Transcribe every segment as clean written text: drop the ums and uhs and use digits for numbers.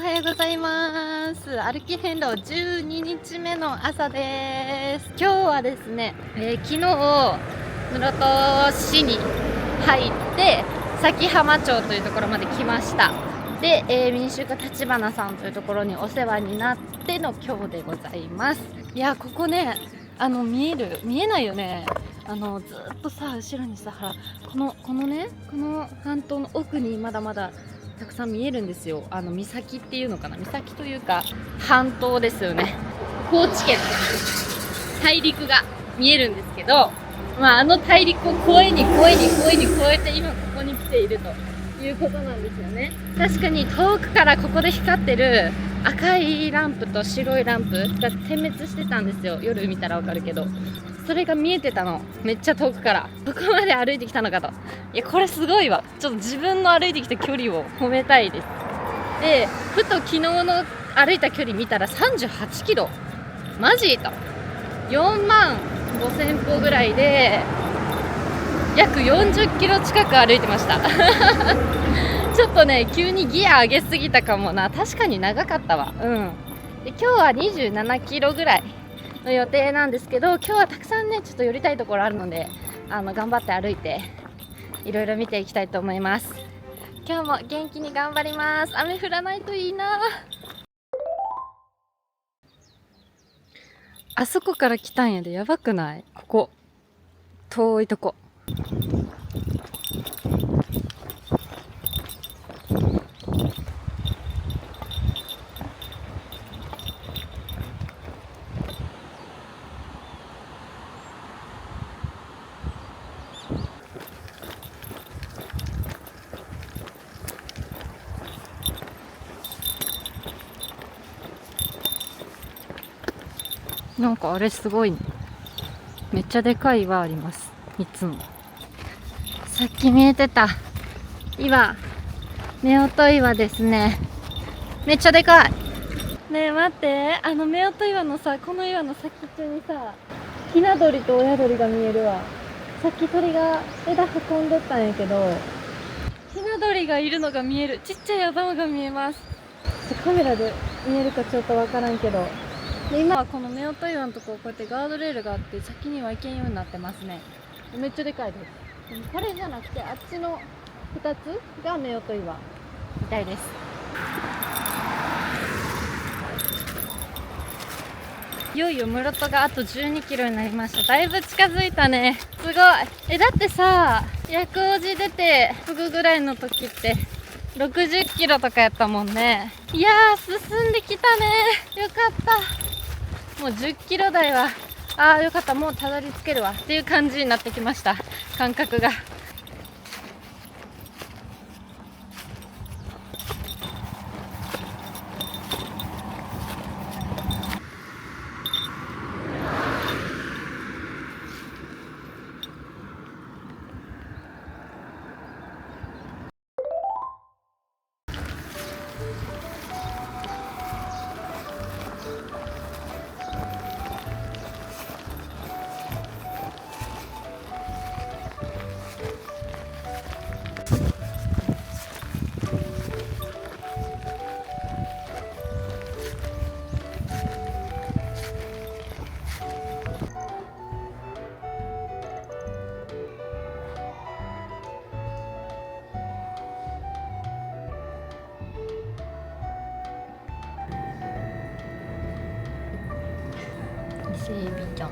はようございます。歩き遍路12日目の朝です。今日はですね、昨日室戸市に入って崎浜町というところまで来ました。で、民宿立花さんというところにお世話になっての今日でございます。いや、ここね、見えないよね。ずっとさ、後ろにさ、このね、この半島の奥にまだまだたくさん見えるんですよ。岬っていうのかな、岬というか半島ですよね。高知県大陸が見えるんですけど、大陸を越えて今ここに来ているということなんですよね。確かに遠くからここで光ってる赤いランプと白いランプが点滅してたんですよ。夜見たらわかるけど、それが見えてたの。めっちゃ遠くからここまで歩いてきたのかと。いや、これすごいわ。ちょっと自分の歩いてきた距離を褒めたいです。で、ふと昨日の歩いた距離見たら38キロ、マジと4万5000歩ぐらいで約40キロ近く歩いてましたちょっとね、急にギア上げすぎたかもな。確かに長かったわ。で、今日は27キロぐらいの予定なんですけど、今日はたくさんね、ちょっと寄りたいところあるので、頑張って歩いていろいろ見ていきたいと思います。今日も元気に頑張ります。雨降らないといいな。あそこから来たんやで。やばくない？ここ遠いとこ。なんかあれすごいね。めっちゃでかい岩あります。いつもさっき見えてた岩、夫婦岩ですね。めっちゃでかいね。え、待って、夫婦岩のさ、この岩の先っちょにさ、ひな鳥と親鳥が見えるわ。さっき鳥が枝運んでったんやけど、ひな鳥がいるのが見える。ちっちゃい頭が見えます。カメラで見えるかちょっとわからんけど、で、今はこの夫婦岩のとこ、こうやってガードレールがあって先には行けんようになってますね。めっちゃでかいです。これじゃなくて、あっちの2つが夫婦岩みたいです。いよいよ室戸があと12キロになりました。だいぶ近づいたね。すごい。だってさ、薬王寺出てすぐぐらいの時って60キロとかやったもんね。いやー、進んできたね。よかった。もう10キロ台は、よかった、もうたどり着けるわっていう感じになってきました。感覚が。伊勢エビちゃん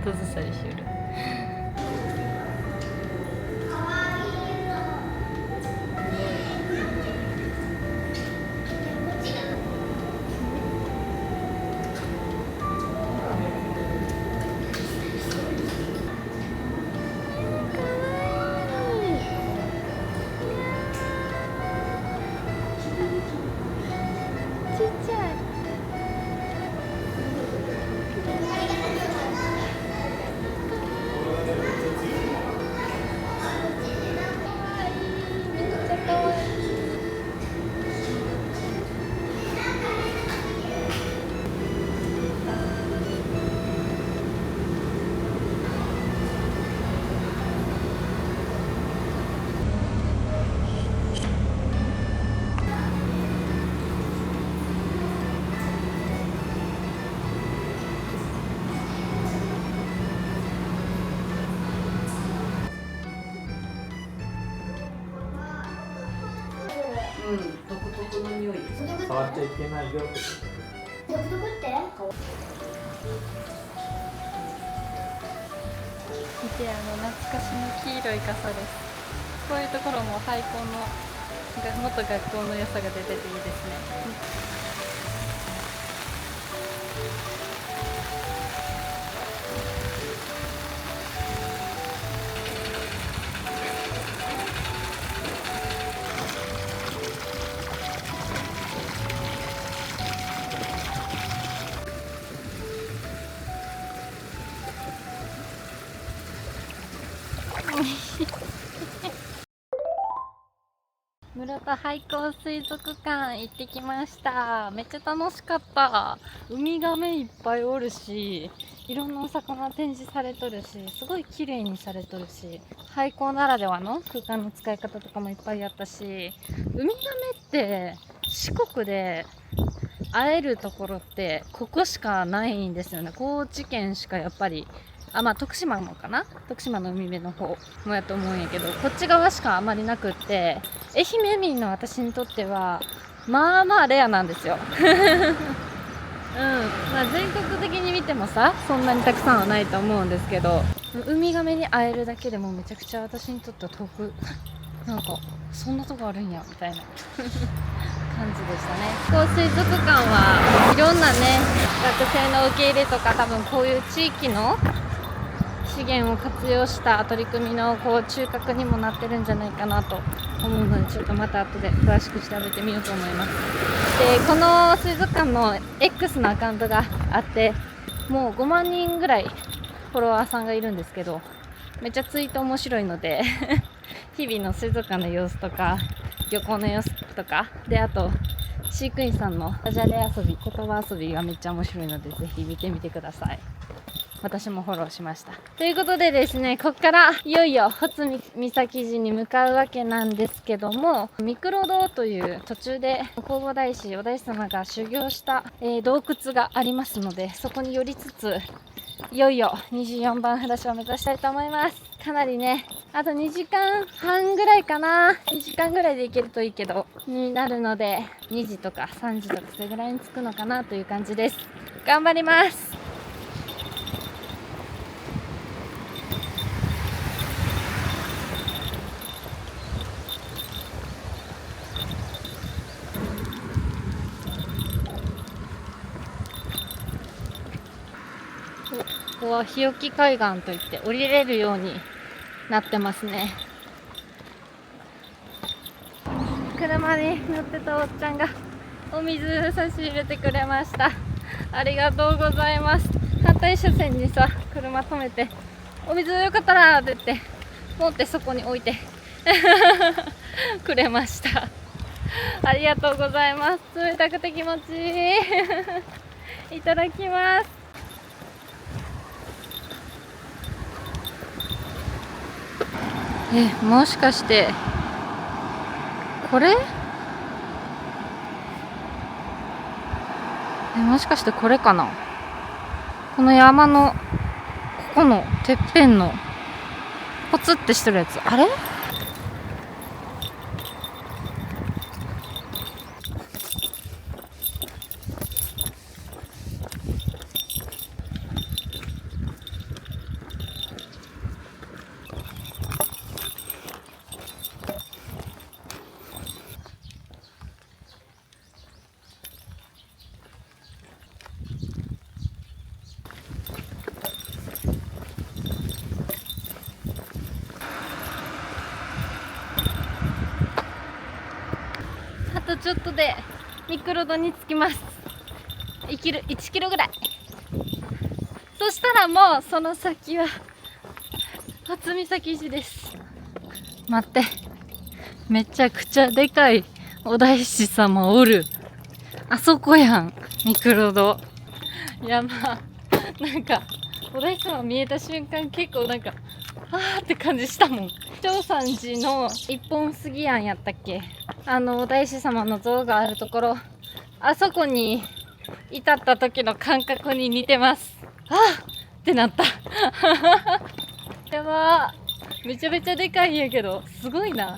後ずさりしよる。匂い触っちゃいけないよって。ドクドクって。見て、懐かしの黄色い傘です。こういうところも廃校の元学校の良さが出てていいですね。室戸廃校水族館行ってきました。めっちゃ楽しかった。ウミガメいっぱいおるし、いろんなお魚展示されとるし、すごい綺麗にされとるし、廃校ならではの空間の使い方とかもいっぱいあったし、ウミガメって四国で会えるところってここしかないんですよね。高知県しかやっぱり、徳島もかな、徳島の海辺の方もやと思うんやけど、こっち側しかあまりなくって、愛媛民の私にとってはまあまあレアなんですよ。全国的に見てもさ、そんなにたくさんはないと思うんですけど、ウミガメに会えるだけでもめちゃくちゃ私にとっては遠く、なんかそんなとこあるんやみたいな感じでしたね。水族館はいろんなね、学生の受け入れとか、多分こういう地域の資源を活用した取り組みの中核にもなってるんじゃないかなと思うので、ちょっとまた後で詳しく調べてみようと思います。で、この水族館の X のアカウントがあって、もう5万人ぐらいフォロワーさんがいるんですけど、めっちゃツイート面白いので日々の水族館の様子とか漁港の様子とかで、あと飼育員さんのダジャレ遊び、言葉遊びがめっちゃ面白いので、ぜひ見てみてください。私もフォローしました。ということでですね、ここからいよいよ穂積岬寺に向かうわけなんですけども、ミクロ堂という途中で弘法大師、お大師様が修行した、洞窟がありますので、そこに寄りつつ、いよいよ24番札所を目指したいと思います。かなりね、あと2時間半ぐらいかな、2時間ぐらいで行けるといいけどになるので、2時とか3時とかそれぐらいに着くのかなという感じです。頑張ります。ここは日置海岸といって降りれるようになってますね。車に乗ってたおっちゃんがお水差し入れてくれました。ありがとうございます。反対車線にさ、車止めて、お水よかったらって言って持ってそこに置いてくれました。ありがとうございます。冷たくて気持ちいいいただきます。もしかしてこれ？もしかしてこれかな？この山のここのてっぺんのポツってしてるやつ、あれ？あとちょっとでミクロドに着きます。1キロぐらい。そしたらもうその先は初岬寺です。待って、めちゃくちゃでかいお大師様おる。あそこやん、ミクロド。やば。なんかお大師様見えた瞬間、結構なんかあーって感じしたもん。長山寺の一本杉庵やったっけ、お大師様の像があるところ、あそこに至った時の感覚に似てます。あーってなったやばー、めちゃめちゃでかいんやけど、すごいな。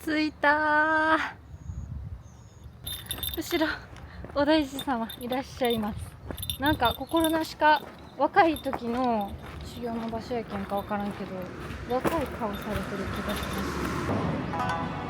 着いた。後ろお大師様いらっしゃいます。なんか心なしか若い時の修行の場所やけんかわからんけど、若い顔されてる気がします。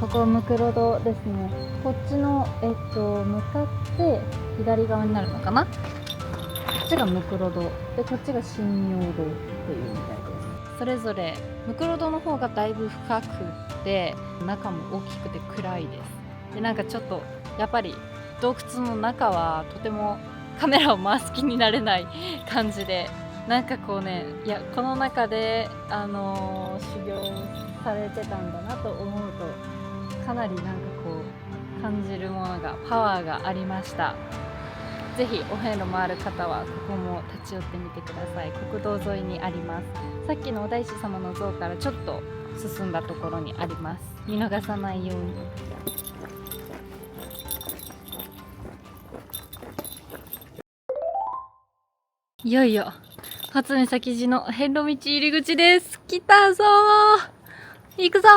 ここムクロ堂ですね。こっちの向かって左側になるのかな。こっちがムクロ堂で、こっちが神陽堂っていうみたいです。それぞれムクロ堂の方がだいぶ深くて、中も大きくて暗いです。でなんかちょっとやっぱり洞窟の中はとてもカメラを回す気になれない感じで、なんかこうね、いやこの中で修行されてたんだなと思うと、かなりなんかこう感じるものが、パワーがありました。ぜひお遍路回る方はここも立ち寄ってみてください。国道沿いにあります。さっきのお大師様の像からちょっと進んだところにあります。見逃さないように。いよいよ初岬寺の遍路道入り口です。来たぞー、行くぞ。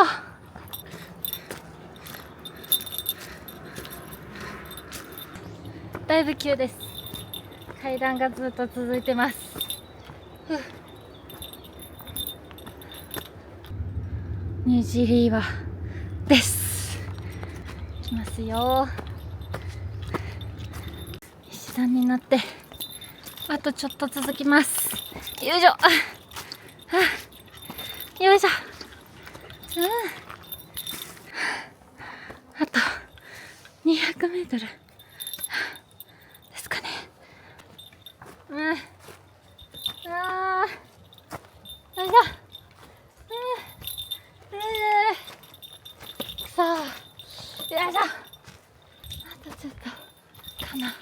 だいぶ急です。階段がずっと続いてます。ニュージーリーバーです。いきますよ。石段になってあとちょっと続きます。よいしょ。よいしょ。あと200メートルですかね。よいしょ。さあ、よいしょ。あとちょっとかな。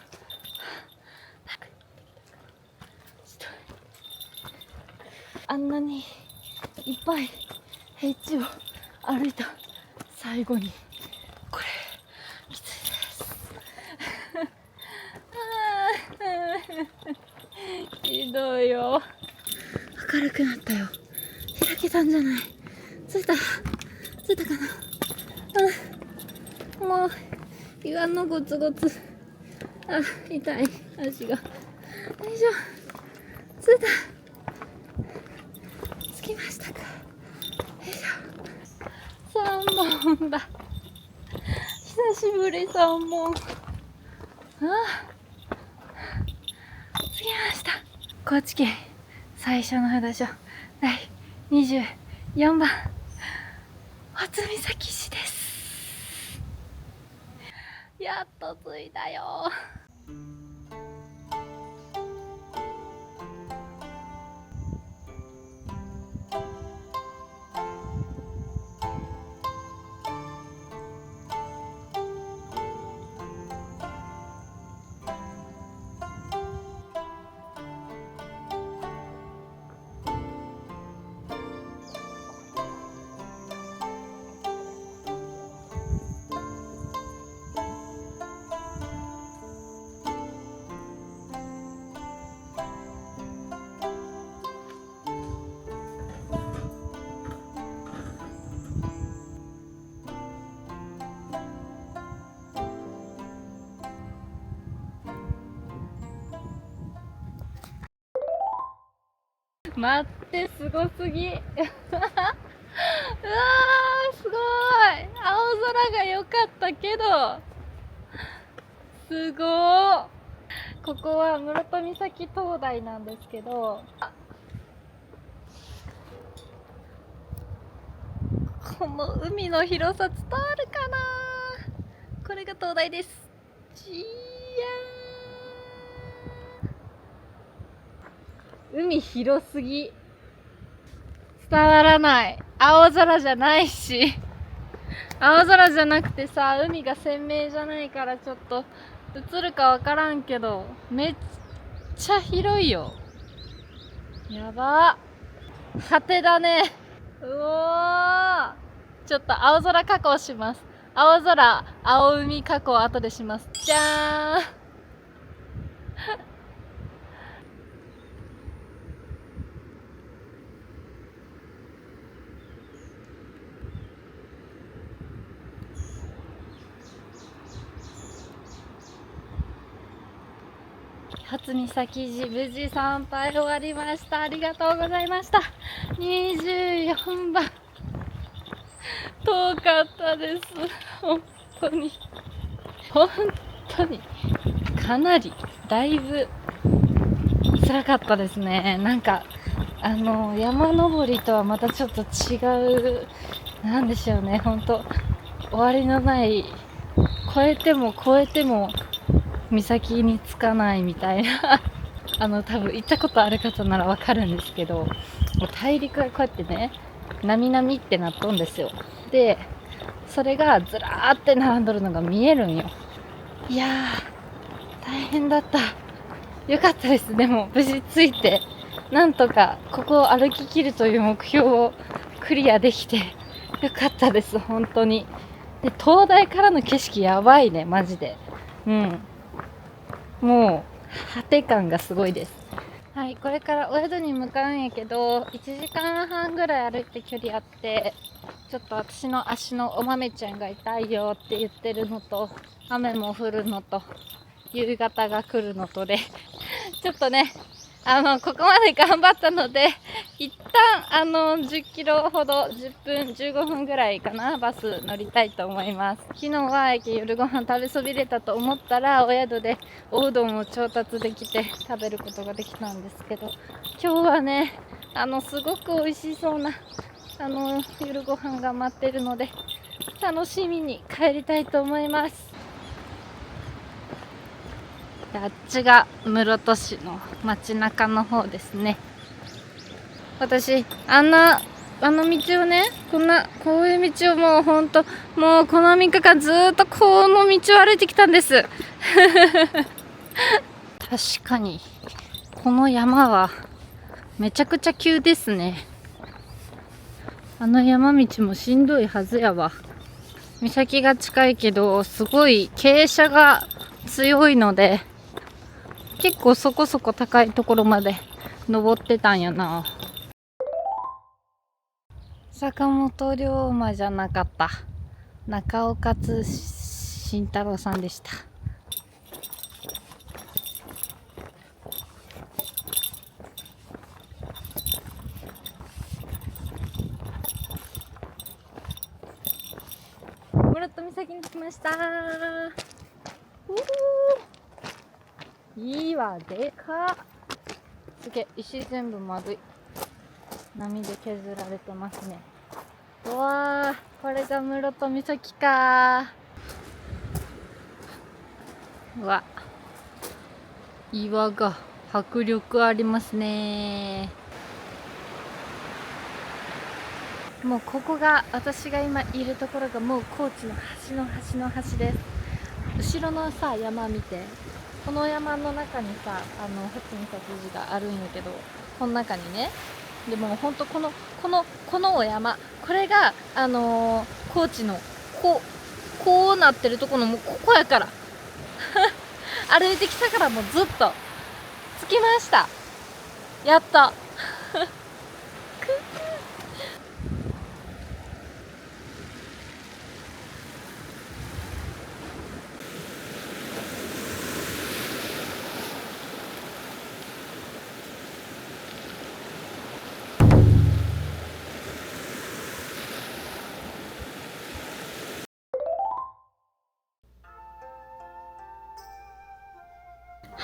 あんなにいっぱい平地を歩いた最後にこれきついです。ひどいよ。明るくなったよ。開けたんじゃない。着いたかな。もう岩のゴツゴツ。痛い足が。よいしょ。着いた。着きましたか。よいしょ。3本だ。久しぶり3本。着きました。高知県最初の札所第24番初岬市です。やっと着いたよ。待って、すごすぎうわー、すごい。青空が良かったけど、すごー。ここは室戸岬灯台なんですけど、この海の広さ伝わるかな。これが灯台です。じやー、海広すぎ、伝わらない。青空じゃないし、青空じゃなくてさ、海が鮮明じゃないからちょっと映るかわからんけど、めっちゃ広いよ。やばー、果てだね。うおー、ちょっと青空加工します。青空、青海加工後でします。じゃーん初岬寺無事参拝終わりました。ありがとうございました。24番遠かったです。本当にかなりだいぶ辛かったですね。なんか山登りとはまたちょっと違う、なんでしょうね、本当終わりのない、越えても岬に着かないみたいな多分行ったことある方ならわかるんですけど、大陸がこうやってね、なみなみってなっとんですよ。で、それがずらーって並んどるのが見えるんよ。いやー、大変だった。よかったです。でも無事着いて、なんとかここを歩き切るという目標をクリアできてよかったです。本当に。で、灯台からの景色やばいね、マジで。もう果て感がすごいです。はい、これからお宿に向かうんやけど、1時間半ぐらい歩いて距離あって、ちょっと私の足のお豆ちゃんが痛いよって言ってるのと、雨も降るのと、夕方が来るのとでちょっとね、ここまで頑張ったので、一旦10キロほど10分15分ぐらいかな、バス乗りたいと思います。昨日は夜ご飯食べそびれたと思ったら、お宿でおうどんを調達できて食べることができたんですけど、今日はね、すごく美味しそうな夜ご飯が待ってるので、楽しみに帰りたいと思います。あっちが室戸市の街中の方ですね。私あの道をね、こういう道をもうほんと、もうこの3日間ずっとこの道を歩いてきたんです確かにこの山はめちゃくちゃ急ですね。山道もしんどいはずやわ。岬が近いけどすごい傾斜が強いので、結構そこそこ高いところまで登ってたんやな。坂本龍馬じゃなかった、中岡慎太郎さんでした。室戸岬に着きました。いいわ、でかっ。すげえ、石全部丸い。波で削られてますね。うわー、これが室戸岬かー。うわ、岩が迫力ありますね。もうここが、私が今いるところがもう高知の端の端の端です。後ろのさ、山見て、この山の中にさ、初岬寺があるんやけど、この中にね、でもほんとこのお山、これが高知のこうなってるところのもうここやから歩いてきたから、もうずっと着きました。やった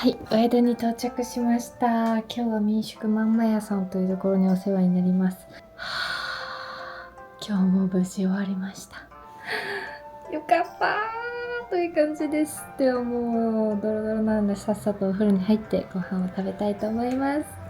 はい、お宿に到着しました。今日は民宿まんま屋さんというところにお世話になります。今日も無事終わりました。よかったーという感じです。ではもうドロドロなんでさっさとお風呂に入ってご飯を食べたいと思います。